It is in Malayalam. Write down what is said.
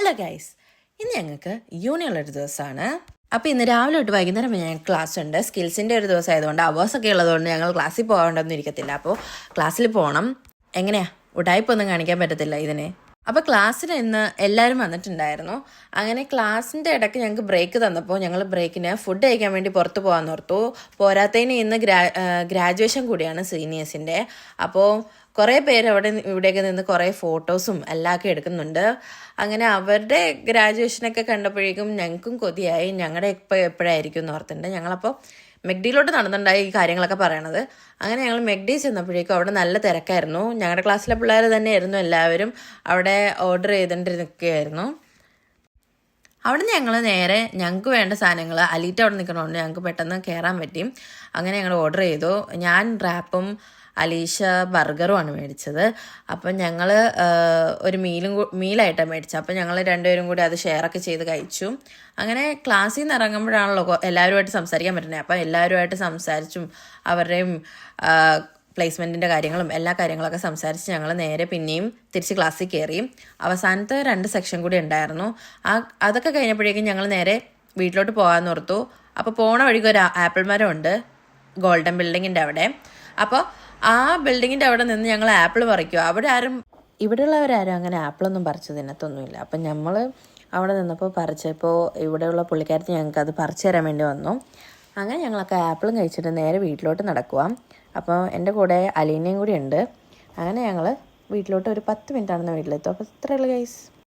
ഹലോ ഗൈസ്, ഇന്ന് ഞങ്ങൾക്ക് യൂണിയുള്ളൊരു ദിവസമാണ്. അപ്പോൾ ഇന്ന് രാവിലെ തൊട്ട് വൈകുന്നേരം ഞങ്ങൾക്ക് ക്ലാസ് ഉണ്ട്. സ്കിൽസിൻ്റെ ഒരു ദിവസം ആയതുകൊണ്ട് അവേഴ്സൊക്കെ ഉള്ളതുകൊണ്ട് ഞങ്ങൾ ക്ലാസ്സിൽ പോകാണ്ടൊന്നും ഇരിക്കത്തില്ല. അപ്പോൾ ക്ലാസ്സിൽ പോകണം. എങ്ങനെയാ ഉടായ്പൊന്നും കാണിക്കാൻ പറ്റത്തില്ല ഇതിനെ. അപ്പോൾ ക്ലാസ്സിൽ ഇന്ന് എല്ലാവരും വന്നിട്ടുണ്ടായിരുന്നു. അങ്ങനെ ക്ലാസ്സിൻ്റെ ഇടയ്ക്ക് ഞങ്ങൾക്ക് ബ്രേക്ക് തന്നപ്പോൾ ഞങ്ങൾ ബ്രേക്കിന് ഫുഡ് കഴിക്കാൻ വേണ്ടി പുറത്ത് പോകാൻ ഓർത്തു. പോരാത്തതിന് ഇന്ന് ഗ്രാജുവേഷൻ കൂടിയാണ് സീനിയേഴ്സിൻ്റെ. അപ്പോൾ കുറേ പേര് ഇവിടെയൊക്കെ നിന്ന് കുറേ ഫോട്ടോസും എല്ലാമൊക്കെ എടുക്കുന്നുണ്ട്. അങ്ങനെ അവരുടെ ഗ്രാജുവേഷനൊക്കെ കണ്ടപ്പോഴേക്കും ഞങ്ങൾക്കും കൊതിയായി. ഞങ്ങളുടെ എപ്പോഴായിരിക്കും എന്ന് ഓർത്തിട്ടുണ്ട്. ഞങ്ങളപ്പോൾ മെഗ്ഡിയിലോട്ട് നടന്നിട്ടുണ്ടായി ഈ കാര്യങ്ങളൊക്കെ പറയണത്. അങ്ങനെ ഞങ്ങൾ മെഗ്ഡി ചെന്നപ്പോഴേക്കും അവിടെ നല്ല തിരക്കായിരുന്നു. ഞങ്ങളുടെ ക്ലാസ്സിലെ പിള്ളേർ തന്നെയായിരുന്നു എല്ലാവരും അവിടെ ഓർഡർ ചെയ്തുകൊണ്ടിരിക്കുകയായിരുന്നു. അവിടെ നിന്ന് ഞങ്ങൾ നേരെ ഞങ്ങൾക്ക് വേണ്ട സാധനങ്ങൾ അലീറ്റ അവിടെ നിൽക്കണോണ്ട് ഞങ്ങൾക്ക് പെട്ടെന്ന് കയറാൻ പറ്റി. അങ്ങനെ ഞങ്ങൾ ഓർഡർ ചെയ്തു. ഞാൻ റാപ്പും അലീഷ ബർഗറുമാണ് മേടിച്ചത്. അപ്പം ഞങ്ങൾ ഒരു മീലായിട്ടാണ് മേടിച്ചത്. അപ്പം ഞങ്ങൾ രണ്ടുപേരും കൂടി അത് ഷെയറൊക്കെ ചെയ്ത് കഴിച്ചു. അങ്ങനെ ക്ലാസ്സിൽ നിന്ന് ഇറങ്ങുമ്പോഴാണല്ലോ എല്ലാവരുമായിട്ട് സംസാരിക്കാൻ പറ്റുന്നത്. അപ്പം എല്ലാവരുമായിട്ട് സംസാരിച്ചും അവരുടെയും പ്ലേസ്മെൻറ്റിൻ്റെ കാര്യങ്ങളും എല്ലാ കാര്യങ്ങളൊക്കെ സംസാരിച്ച് ഞങ്ങൾ നേരെ പിന്നെയും തിരിച്ച് ക്ലാസ്സിൽ കയറി. അവസാനത്തെ 2 സെക്ഷൻ കൂടി ഉണ്ടായിരുന്നു. അതൊക്കെ കഴിഞ്ഞപ്പോഴേക്കും ഞങ്ങൾ നേരെ വീട്ടിലോട്ട് പോകാമെന്ന് ഓർത്തു. അപ്പോൾ പോണ വഴിക്ക് ഒരു ആപ്പിൾ മരം ഉണ്ട് ഗോൾഡൻ ബിൽഡിങ്ങിൻ്റെ അവിടെ. അപ്പോൾ ആ ബിൽഡിങ്ങിൻ്റെ അവിടെ നിന്ന് ഞങ്ങൾ ആപ്പിൾ പറിക്കുക. ഇവിടെയുള്ളവരാരും അങ്ങനെ ആപ്പിളൊന്നും പറിച്ച് തിന്നത്തൊന്നുമില്ല. അപ്പം നമ്മൾ അവിടെ നിന്നപ്പോൾ പറിച്ചപ്പോൾ ഇവിടെയുള്ള പുള്ളിക്കാരത്തി ഞങ്ങൾക്ക് അത് പറിച്ചു തരാൻ വേണ്ടി വന്നു. അങ്ങനെ ഞങ്ങളൊക്കെ ആപ്പിളും കഴിച്ചിട്ട് നേരെ വീട്ടിലോട്ട് നടക്കുക. അപ്പോൾ എൻ്റെ കൂടെ അലീനയും കൂടി ഉണ്ട്. അങ്ങനെ ഞങ്ങൾ വീട്ടിലോട്ട് ഒരു 10 മിനിറ്റാണെന്ന് വീട്ടിലെത്തും. അപ്പോൾ ഇത്രയുള്ളൂ ഗൈസ്.